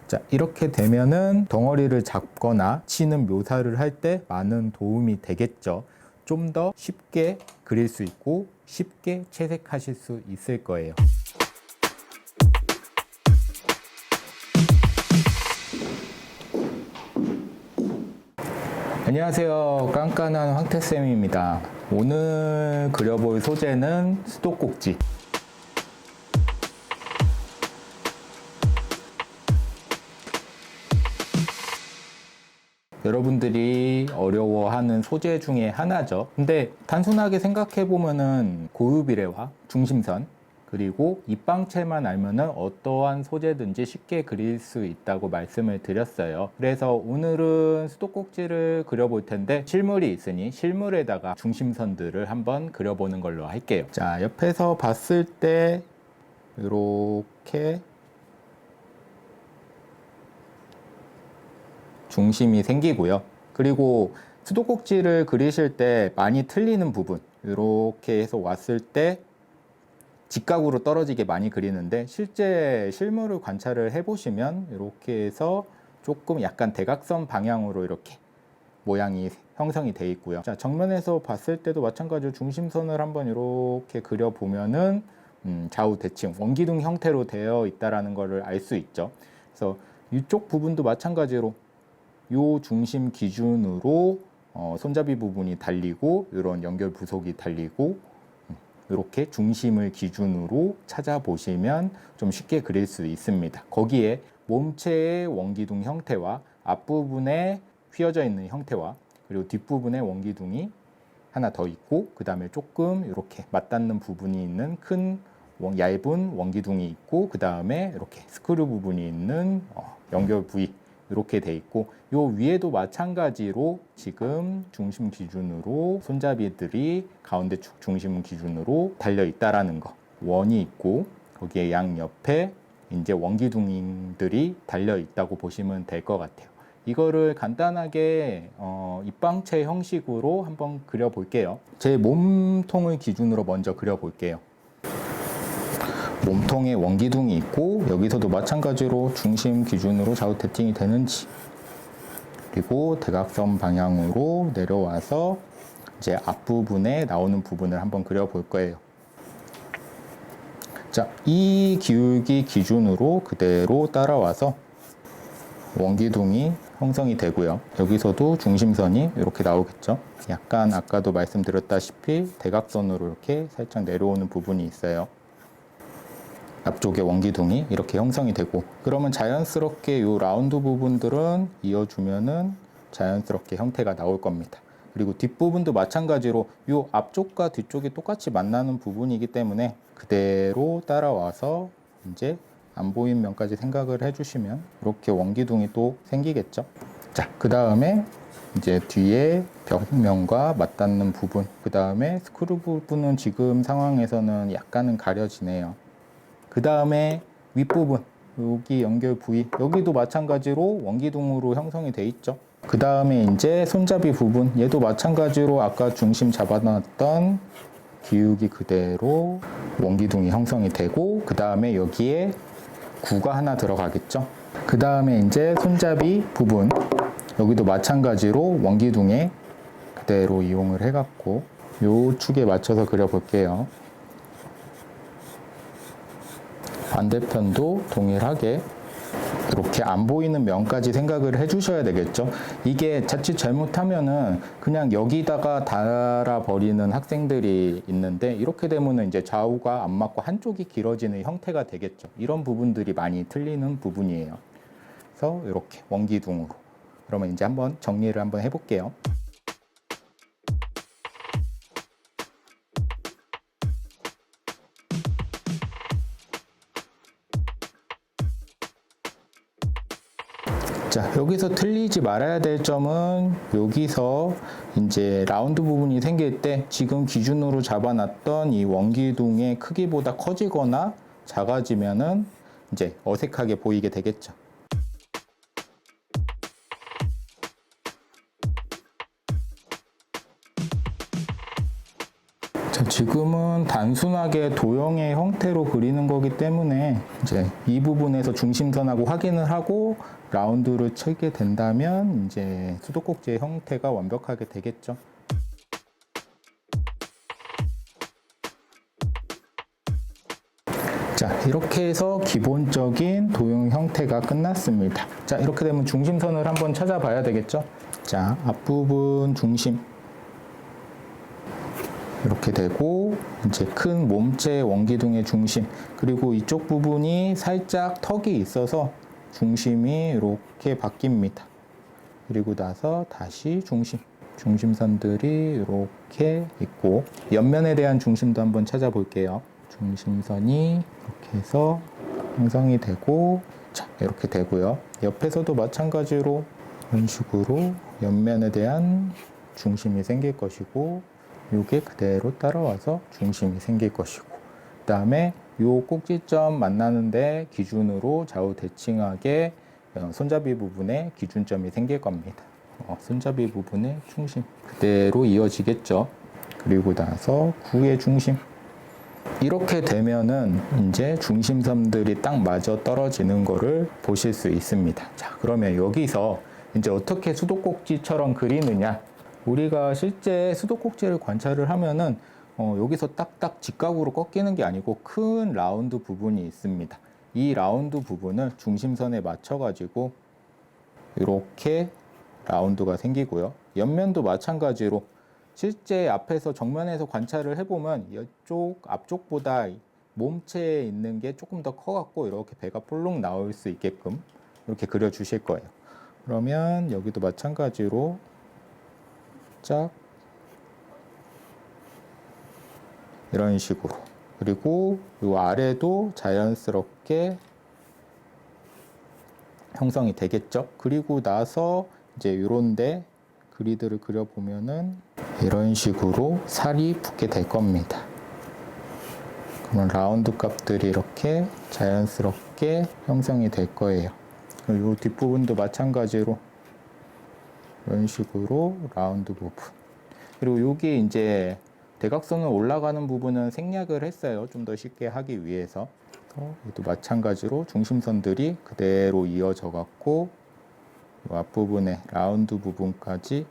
자, 이렇게 되면은 덩어리를 잡거나 치는 묘사를 할 때 많은 도움이 되겠죠. 좀 더 쉽게 그릴 수 있고 쉽게 채색하실 수 있을 거예요. 안녕하세요. 깐깐한 황태쌤입니다. 오늘 그려볼 소재는 수도꼭지. 여러분들이 어려워하는 소재 중에 하나죠. 근데 단순하게 생각해보면은 고유비례화, 중심선, 그리고 입방체만 알면은 어떠한 소재든지 쉽게 그릴 수 있다고 말씀을 드렸어요. 그래서 오늘은 수도꼭지를 그려볼 텐데 실물이 있으니 실물에다가 중심선들을 한번 그려보는 걸로 할게요. 자, 옆에서 봤을 때 이렇게 중심이 생기고요. 그리고 수도꼭지를 그리실 때 많이 틀리는 부분, 이렇게 해서 왔을 때 직각으로 떨어지게 많이 그리는데 실제 실물을 관찰을 해보시면 이렇게 해서 조금 약간 대각선 방향으로 이렇게 모양이 형성이 되어 있고요. 자, 정면에서 봤을 때도 마찬가지로 중심선을 한번 이렇게 그려보면은 좌우 대칭, 원기둥 형태로 되어 있다는 것을 알 수 있죠. 그래서 이쪽 부분도 마찬가지로 요 중심 기준으로 손잡이 부분이 달리고 이런 연결 부속이 달리고 이렇게 중심을 기준으로 찾아보시면 좀 쉽게 그릴 수 있습니다. 거기에 몸체의 원기둥 형태와 앞부분에 휘어져 있는 형태와 그리고 뒷부분에 원기둥이 하나 더 있고 그 다음에 조금 이렇게 맞닿는 부분이 있는 큰 얇은 원기둥이 있고 그 다음에 이렇게 스크류 부분이 있는 연결 부위 이렇게 돼 있고 요 위에도 마찬가지로 지금 중심 기준으로 손잡이들이 가운데 축 중심 기준으로 달려 있다라는 거. 원이 있고 거기에 양 옆에 이제 원기둥들이 달려 있다고 보시면 될 것 같아요. 이거를 간단하게 입방체 형식으로 한번 그려 볼게요. 제 몸통을 기준으로 먼저 그려 볼게요. 몸통에 원기둥이 있고 여기서도 마찬가지로 중심 기준으로 좌우 대칭이 되는지 그리고 대각선 방향으로 내려와서 이제 앞부분에 나오는 부분을 한번 그려볼 거예요. 자, 이 기울기 기준으로 그대로 따라와서 원기둥이 형성이 되고요. 여기서도 중심선이 이렇게 나오겠죠. 약간 아까도 말씀드렸다시피 대각선으로 이렇게 살짝 내려오는 부분이 있어요. 앞쪽에 원기둥이 이렇게 형성이 되고 그러면 자연스럽게 이 라운드 부분들은 이어주면은 자연스럽게 형태가 나올 겁니다. 그리고 뒷부분도 마찬가지로 이 앞쪽과 뒤쪽이 똑같이 만나는 부분이기 때문에 그대로 따라와서 이제 안 보이는 면까지 생각을 해주시면 이렇게 원기둥이 또 생기겠죠. 자, 그 다음에 이제 뒤에 벽면과 맞닿는 부분, 그 다음에 스크류 부분은 지금 상황에서는 약간은 가려지네요. 그 다음에 윗부분, 여기 연결 부위, 여기도 마찬가지로 원기둥으로 형성이 돼 있죠. 그 다음에 이제 손잡이 부분, 얘도 마찬가지로 아까 중심 잡아놨던 기울기 그대로 원기둥이 형성이 되고 그 다음에 여기에 구가 하나 들어가겠죠. 그 다음에 이제 손잡이 부분, 여기도 마찬가지로 원기둥에 그대로 이용을 해갖고 요 축에 맞춰서 그려볼게요. 반대편도 동일하게 이렇게 안 보이는 면까지 생각을 해주셔야 되겠죠. 이게 자칫 잘못하면은 그냥 여기다가 달아버리는 학생들이 있는데 이렇게 되면은 이제 좌우가 안 맞고 한쪽이 길어지는 형태가 되겠죠. 이런 부분들이 많이 틀리는 부분이에요. 그래서 이렇게 원기둥으로. 그러면 이제 한번 정리를 한번 해볼게요. 자, 여기서 틀리지 말아야 될 점은 여기서 이제 라운드 부분이 생길 때 지금 기준으로 잡아놨던 이 원기둥의 크기보다 커지거나 작아지면은 이제 어색하게 보이게 되겠죠. 자, 지금은 단순하게 도형의 형태로 그리는 거기 때문에 이제 이 부분에서 중심선하고 확인을 하고 라운드를 치게 된다면 이제 수도꼭지의 형태가 완벽하게 되겠죠. 자, 이렇게 해서 기본적인 도형 형태가 끝났습니다. 자, 이렇게 되면 중심선을 한번 찾아봐야 되겠죠. 자, 앞부분 중심 이렇게 되고, 이제 큰 몸체 원기둥의 중심, 그리고 이쪽 부분이 살짝 턱이 있어서 중심이 이렇게 바뀝니다. 그리고 나서 다시 중심선들이 이렇게 있고, 옆면에 대한 중심도 한번 찾아볼게요. 중심선이 이렇게 해서 형성이 되고, 자, 이렇게 되고요. 옆에서도 마찬가지로 이런 식으로 옆면에 대한 중심이 생길 것이고, 요게 그대로 따라와서 중심이 생길 것이고, 그 다음에 요 꼭지점 만나는데 기준으로 좌우 대칭하게 손잡이 부분에 기준점이 생길 겁니다. 손잡이 부분의 중심 그대로 이어지겠죠. 그리고 나서 구의 중심, 이렇게 되면은 이제 중심선들이 딱 맞아 떨어지는 거를 보실 수 있습니다. 자, 그러면 여기서 이제 어떻게 수도꼭지처럼 그리느냐? 우리가 실제 수도꼭지를 관찰을 하면은 여기서 딱딱 직각으로 꺾이는 게 아니고 큰 라운드 부분이 있습니다. 이 라운드 부분을 중심선에 맞춰 가지고 이렇게 라운드가 생기고요. 옆면도 마찬가지로 실제 앞에서 정면에서 관찰을 해보면 이쪽 앞쪽보다 몸체에 있는 게 조금 더 커갖고 이렇게 배가 볼록 나올 수 있게끔 이렇게 그려 주실 거예요. 그러면 여기도 마찬가지로 짝 이런 식으로, 그리고 이 아래도 자연스럽게 형성이 되겠죠. 그리고 나서 이제 이런데 그리드를 그려보면은 이런 식으로 살이 붙게 될 겁니다. 그러면 라운드 값들이 이렇게 자연스럽게 형성이 될 거예요. 이 뒷부분도 마찬가지로 이런 식으로 라운드 부분, 그리고 여기 이제 대각선을 올라가는 부분은 생략을 했어요. 좀 더 쉽게 하기 위해서. 얘도 마찬가지로 중심선들이 그대로 이어져 갖고 이 앞부분에 라운드 부분까지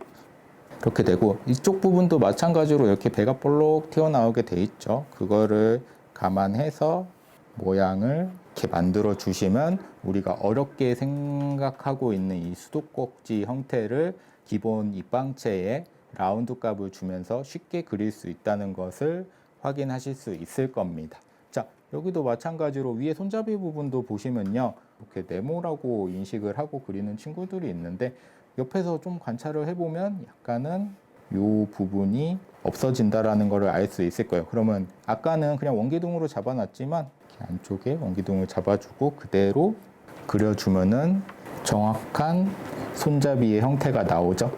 이렇게 되고, 이쪽 부분도 마찬가지로 이렇게 배가 볼록 튀어나오게 돼 있죠. 그거를 감안해서 모양을 이렇게 만들어 주시면 우리가 어렵게 생각하고 있는 이 수도꼭지 형태를 기본 입방체에 라운드 값을 주면서 쉽게 그릴 수 있다는 것을 확인하실 수 있을 겁니다. 자, 여기도 마찬가지로 위에 손잡이 부분도 보시면요, 이렇게 네모라고 인식을 하고 그리는 친구들이 있는데 옆에서 좀 관찰을 해보면 약간은 이 부분이 없어진다라는 것을 알 수 있을 거예요. 그러면 아까는 그냥 원기둥으로 잡아놨지만 이렇게 안쪽에 원기둥을 잡아주고 그대로 그려주면은 정확한 손잡이의 형태가 나오죠.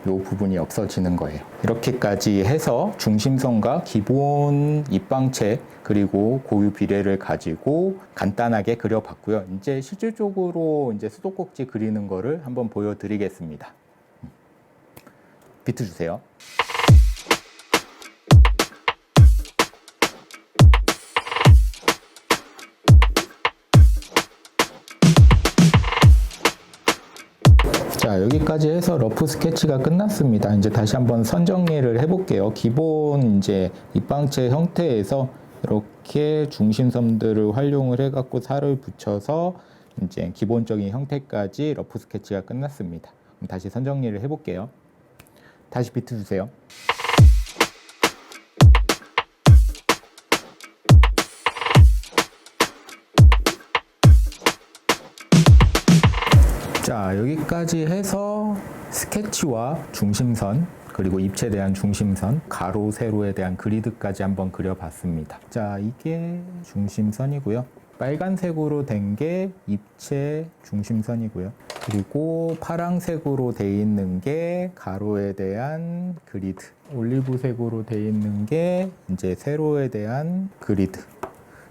이 부분이 없어지는 거예요. 이렇게까지 해서 중심선과 기본 입방체 그리고 고유 비례를 가지고 간단하게 그려봤고요. 이제 실질적으로 이제 수도꼭지 그리는 거를 한번 보여드리겠습니다. 비트 주세요. 자, 여기까지 해서 러프 스케치가 끝났습니다. 이제 다시 한번 선 정리를 해볼게요. 기본 이제 입방체 형태에서 이렇게 중심선들을 활용을 해갖고 살을 붙여서 이제 기본적인 형태까지 러프 스케치가 끝났습니다. 그럼 다시 선 정리를 해볼게요. 다시 비트 주세요. 자, 여기까지 해서 스케치와 중심선 그리고 입체에 대한 중심선, 가로, 세로에 대한 그리드까지 한번 그려봤습니다. 자, 이게 중심선이고요. 빨간색으로 된 게 입체 중심선이고요. 그리고 파란색으로 돼 있는 게 가로에 대한 그리드, 올리브색으로 돼 있는 게 이제 세로에 대한 그리드.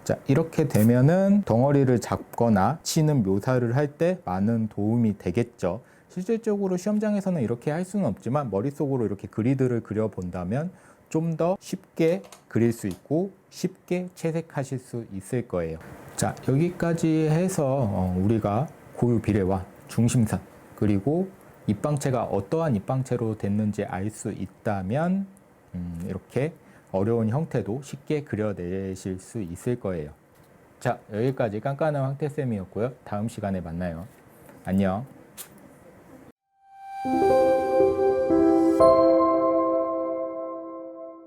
자, 이렇게 되면은 덩어리를 잡거나 치는 묘사를 할 때 많은 도움이 되겠죠. 실질적으로 시험장에서는 이렇게 할 수는 없지만 머릿속으로 이렇게 그리드를 그려본다면 좀 더 쉽게 그릴 수 있고 쉽게 채색하실 수 있을 거예요. 자, 여기까지 해서 우리가 고유 비례와 중심선 그리고 입방체가 어떠한 입방체로 됐는지 알 수 있다면 이렇게 어려운 형태도 쉽게 그려내실 수 있을 거예요. 자, 여기까지 깐깐한 황태쌤이었고요. 다음 시간에 만나요. 안녕.